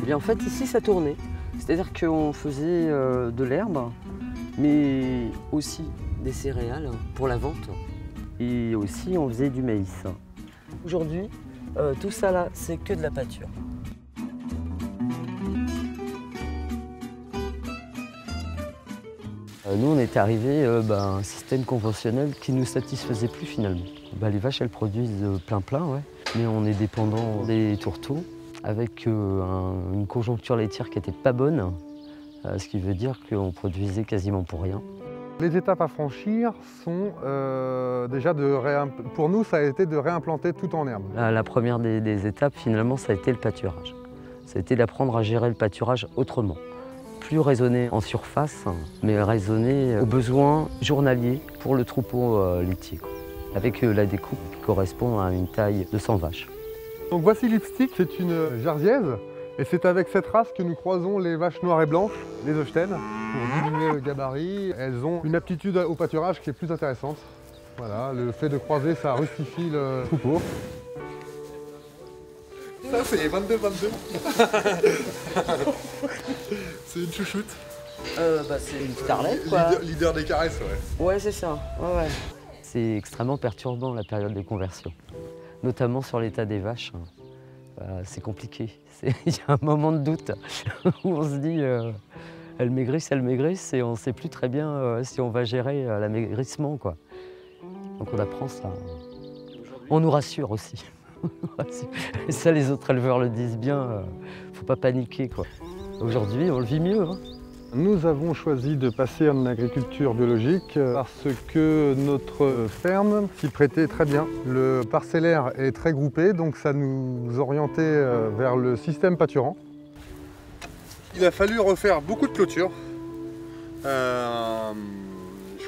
Et en fait, ici, ça tournait. C'est-à-dire qu'on faisait de l'herbe, mais aussi des céréales pour la vente. Et aussi, on faisait du maïs. Aujourd'hui, tout ça là, c'est que de la pâture. Nous, on était arrivés à un système conventionnel qui ne nous satisfaisait plus finalement. Les vaches, elles produisent plein, ouais. Mais on est dépendant des tourteaux, avec une conjoncture laitière qui n'était pas bonne, ce qui veut dire qu'on produisait quasiment pour rien. Les étapes à franchir sont déjà pour nous, ça a été de réimplanter tout en herbe. La première des étapes, finalement, ça a été le pâturage. Ça a été d'apprendre à gérer le pâturage autrement. Plus raisonner en surface, mais raisonner aux besoins journaliers pour le troupeau laitier, avec la découpe qui correspond à une taille de 100 vaches. Donc voici Lipstick, c'est une jarsiaise, et c'est avec cette race que nous croisons les vaches noires et blanches, les Holstein. Pour diminuer le gabarit, elles ont une aptitude au pâturage qui est plus intéressante. Voilà, le fait de croiser, ça rustifie le troupeau. Ça c'est 22-22. C'est une chouchoute. C'est une starlet, quoi. Leader des caresses, ouais. Ouais, c'est ça. Ouais. C'est extrêmement perturbant la période de conversion, notamment sur l'état des vaches. C'est compliqué. Il y a un moment de doute où on se dit elles maigrissent, et on ne sait plus très bien si on va gérer l'amaigrissement, quoi. Donc on apprend ça. On nous rassure aussi. Et ça, les autres éleveurs le disent bien, faut pas paniquer, quoi. Aujourd'hui, on le vit mieux. Nous avons choisi de passer en agriculture biologique parce que notre ferme s'y prêtait très bien. Le parcellaire est très groupé, donc ça nous orientait vers le système pâturant. Il a fallu refaire beaucoup de clôtures. Je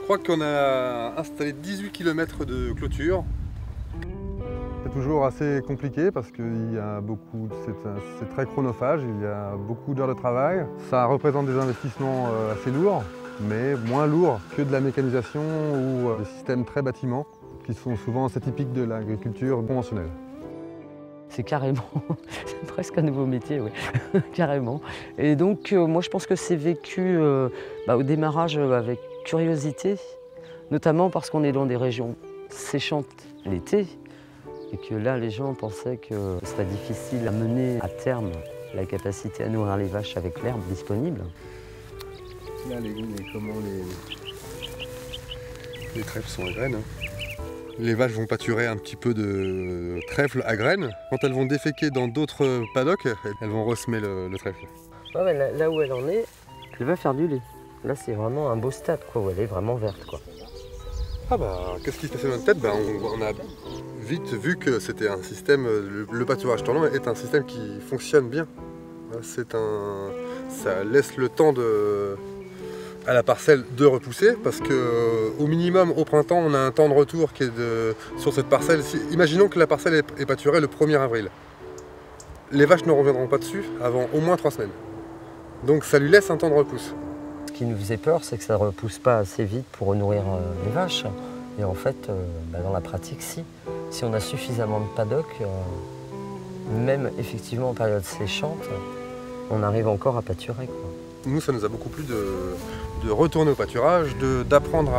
crois qu'on a installé 18 km de clôture. C'est toujours assez compliqué parce que c'est très chronophage, il y a beaucoup d'heures de travail. Ça représente des investissements assez lourds, mais moins lourds que de la mécanisation ou des systèmes très bâtiments qui sont souvent assez typiques de l'agriculture conventionnelle. C'est carrément, c'est presque un nouveau métier, oui, carrément. Et donc, moi, je pense que c'est vécu au démarrage avec curiosité, notamment parce qu'on est dans des régions séchantes l'été, et que là, les gens pensaient que ce serait difficile à mener à terme la capacité à nourrir les vaches avec l'herbe disponible. Là, les trèfles sont à graines. Les vaches vont pâturer un petit peu de trèfle à graines. Quand elles vont déféquer dans d'autres paddocks, elles vont ressemer le trèfle. Ouais, là où elle en est, elle va faire du lait. Là, c'est vraiment un beau stade, quoi, où elle est vraiment verte, quoi. Qu'est-ce qui se passait dans notre tête? On a vite vu que c'était un système, le pâturage tournant est un système qui fonctionne bien. Ça laisse le temps à la parcelle de repousser parce qu'au minimum au printemps on a un temps de retour qui est sur cette parcelle. Imaginons que la parcelle est pâturée le 1er avril. Les vaches ne reviendront pas dessus avant au moins 3 semaines. Donc ça lui laisse un temps de repousse. Ce qui nous faisait peur, c'est que ça ne repousse pas assez vite pour nourrir les vaches. Et en fait, dans la pratique, si on a suffisamment de paddock, même effectivement en période séchante, on arrive encore à pâturer, quoi. Nous, ça nous a beaucoup plu de retourner au pâturage, d'apprendre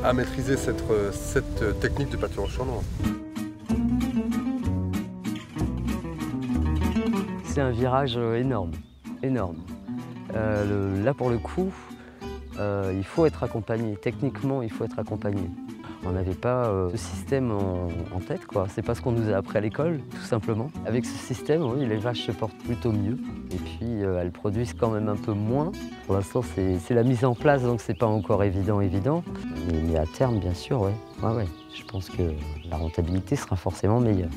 à maîtriser cette technique de pâturage tournant. C'est un virage énorme. Là, pour le coup, il faut être accompagné. Techniquement, il faut être accompagné. On n'avait pas ce système en tête, quoi. C'est pas ce qu'on nous a appris à l'école, tout simplement. Avec ce système, oui, les vaches se portent plutôt mieux. Et puis, elles produisent quand même un peu moins. Pour l'instant, c'est la mise en place, donc c'est pas encore évident. Mais à terme, bien sûr, ouais. Je pense que la rentabilité sera forcément meilleure.